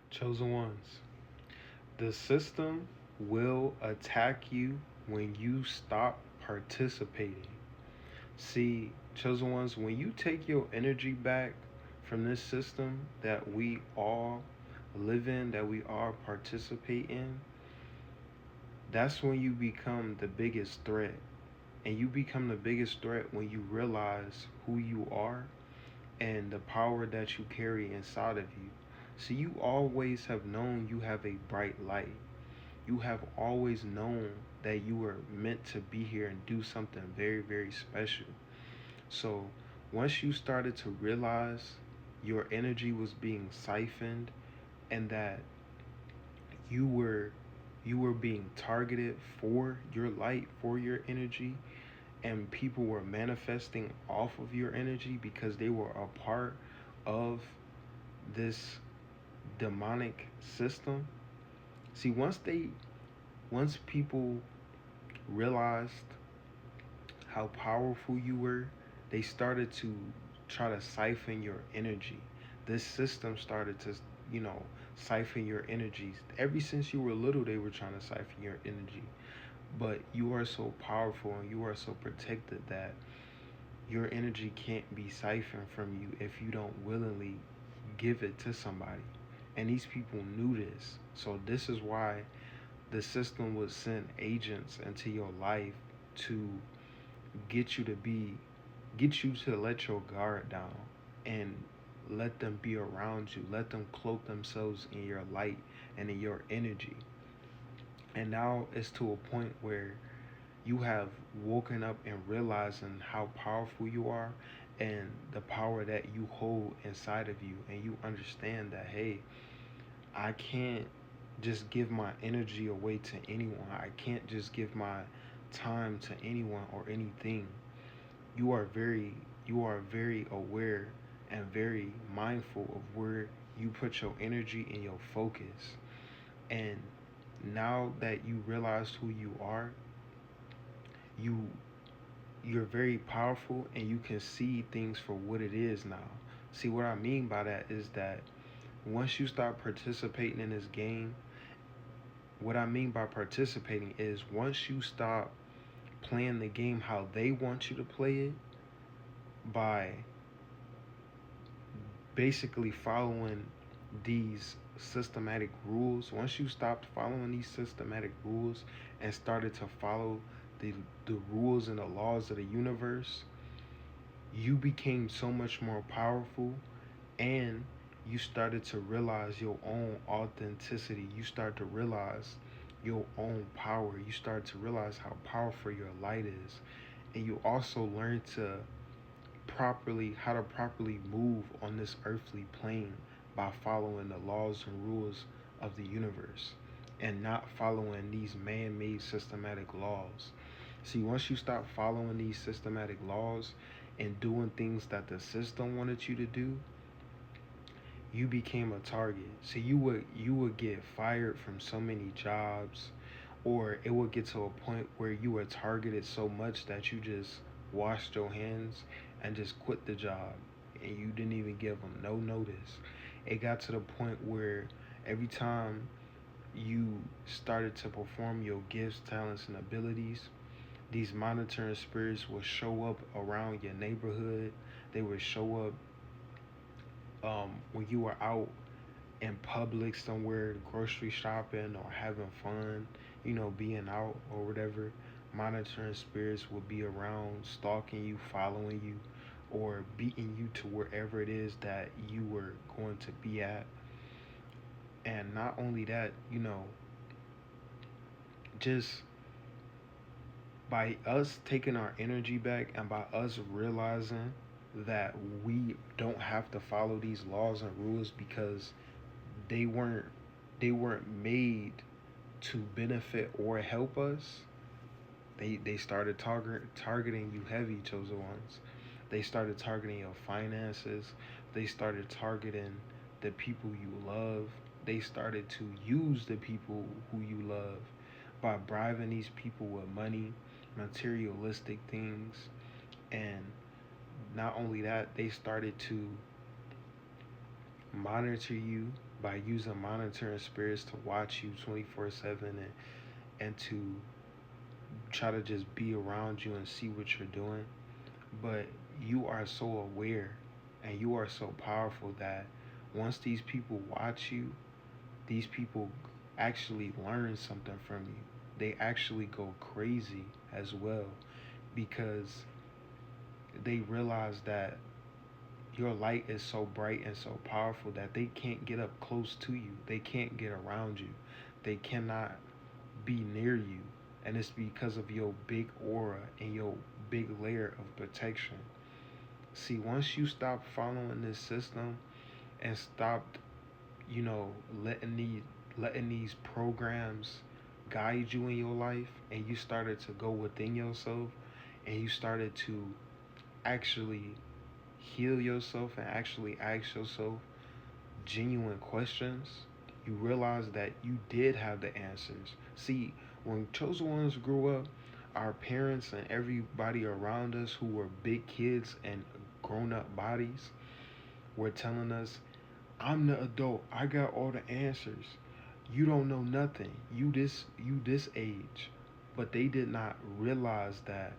Chosen ones. The system will attack you when you stop participating. See, chosen ones, when you take your energy back from this system that we all live in, that we all participate in, that's when you become the biggest threat. And you become the biggest threat when you realize who you are and the power that you carry inside of you. So you always have known you have a bright light. You have always known that you were meant to be here and do something very, very special. So once you started to realize your energy was being siphoned and that you were you were being targeted for your light, for your energy, and people were manifesting off of your energy because they were a part of this demonic system. See, once people realized how powerful you were, they started to try to siphon your energy. This system started to, you know, siphon your energies. Ever since you were little, they were trying to siphon your energy. But you are so powerful and you are so protected that your energy can't be siphoned from you if you don't willingly give it to somebody. And these people knew this. So this is why the system would send agents into your life to get you to be get you to let your guard down and let them be around you. Let them cloak themselves in your light and in your energy. And now it's to a point where you have woken up and realizing how powerful you are and the power that you hold inside of you, and you understand that, hey, I can't just give my energy away to anyone. I can't just give my time to anyone or anything. You are very aware and very mindful of where you put your energy and your focus. And now that you realize who you are, you you're very powerful and you can see things for what it is now. See, what I mean by that is that once you start participating in this game, what I mean by participating is once you stop playing the game how they want you to play it by basically following these systematic rules, once you stopped following these systematic rules and started to follow the the rules and the laws of the universe, you became so much more powerful, and you started to realize your own authenticity. You start to realize your own power. You start to realize how powerful your light is. And you also learn to properly how to properly move on this earthly plane by following the laws and rules of the universe and not following these man-made systematic laws. See, once you stop following these systematic laws and doing things that the system wanted you to do, you became a target. So you would get fired from so many jobs, or it would get to a point where you were targeted so much that you just washed your hands and just quit the job, and you didn't even give them no notice. It got to the point where every time you started to perform your gifts, talents, and abilities, these monitoring spirits will show up around your neighborhood. They would show up when you were out in public somewhere, grocery shopping or having fun, being out or whatever. Monitoring spirits will be around, stalking you, following you, or beating you to wherever it is that you were going to be at. And not only that, just by us taking our energy back and by us realizing that we don't have to follow these laws and rules because they weren't they weren't made to benefit or help us. They started targeting you heavy, chosen ones. They started targeting your finances. They started targeting the people you love. They started to use the people who you love by bribing these people with money, materialistic things. And not only that, they started to monitor you. by using monitoring spirits to watch you 24/7 and to try to just be around you and see what you're doing. But you are so aware and you are so powerful that once these people watch you, these people actually learn something from you. They actually go crazy as well because they realize that your light is so bright and so powerful that they can't get up close to you. They can't get around you. They cannot be near you. And it's because of your big aura and your big layer of protection. See, once you stop following this system and stopped, you know, letting these programs guide you in your life, and you started to go within yourself and you started to actually heal yourself and actually ask yourself genuine questions, you realize that you did have the answers. See, when chosen ones grew up, our parents and everybody around us who were big kids and grown up bodies were telling us, I'm the adult. I got all the answers. You don't know nothing. You this age. But they did not realize that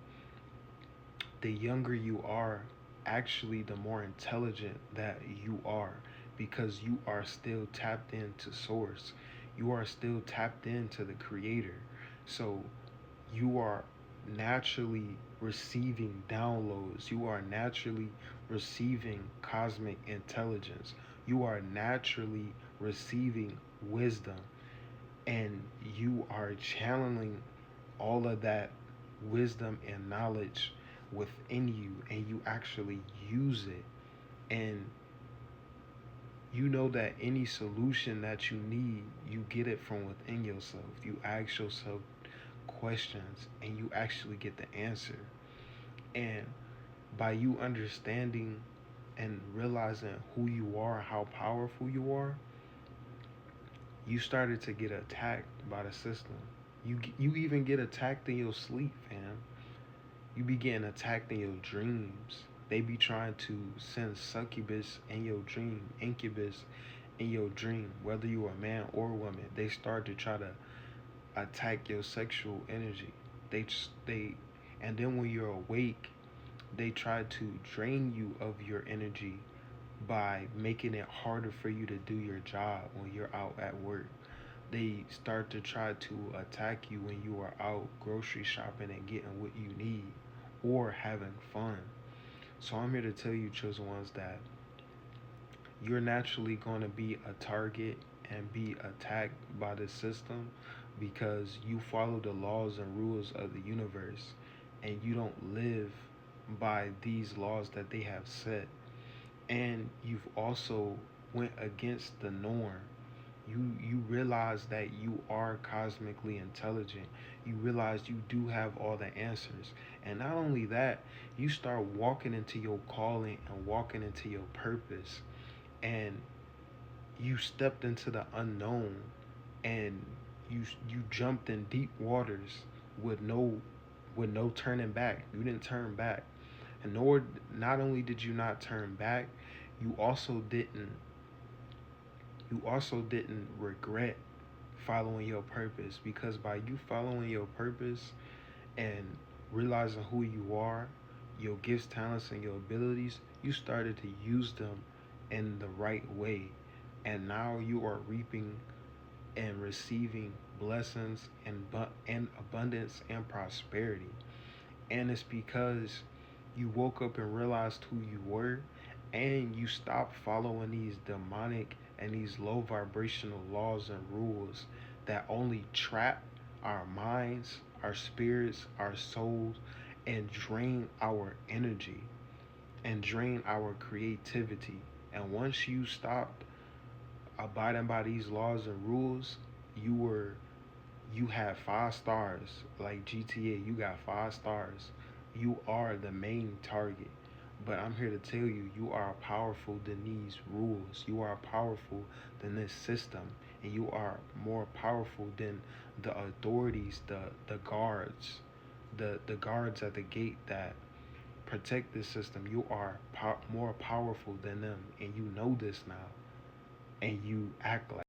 the younger you are, actually the more intelligent that you are because you are still tapped into source. You are still tapped into the creator. So you are naturally receiving downloads. You are naturally receiving cosmic intelligence. You are naturally receiving wisdom. And you are channeling all of that wisdom and knowledge within you, and you actually use it. And you know that any solution that you need, you get it from within yourself. You ask yourself questions and you actually get the answer. And by you understanding and realizing who you are, how powerful you are, you started to get attacked by the system. You even get attacked in your sleep, fam. You be getting attacked in your dreams. They be trying to send succubus in your dream, incubus in your dream, whether you are a man or a woman. They start to try to attack your sexual energy. They and then when you're awake, they try to drain you of your energy by making it harder for you to do your job when you're out at work. They start to try to attack you when you are out grocery shopping and getting what you need or having fun. So I'm here to tell you, chosen ones, that you're naturally going to be a target and be attacked by the system because you follow the laws and rules of the universe and you don't live by these laws that they have set. And you've also went against the norm. You realize that you are cosmically intelligent. You realize you do have all the answers. And not only that, you start walking into your calling and walking into your purpose. And you stepped into the unknown and you jumped in deep waters with no turning back. You didn't turn back. And nor not only did you not turn back, you also didn't you also didn't regret following your purpose, because by you following your purpose and realizing who you are, your gifts, talents, and your abilities, you started to use them in the right way. And now you are reaping and receiving blessings and abundance and prosperity. And it's because you woke up and realized who you were, and you stopped following these demonic and these low vibrational laws and rules that only trap our minds, our spirits, our souls, and drain our energy and drain our creativity. And once you stopped abiding by these laws and rules, you had 5 stars. Like GTA, you got 5 stars. You are the main target. But I'm here to tell you, you are powerful than these rules. You are powerful than this system. And you are more powerful than the authorities, the guards, the guards at the gate that protect this system. You are more powerful than them. And you know this now. and you act like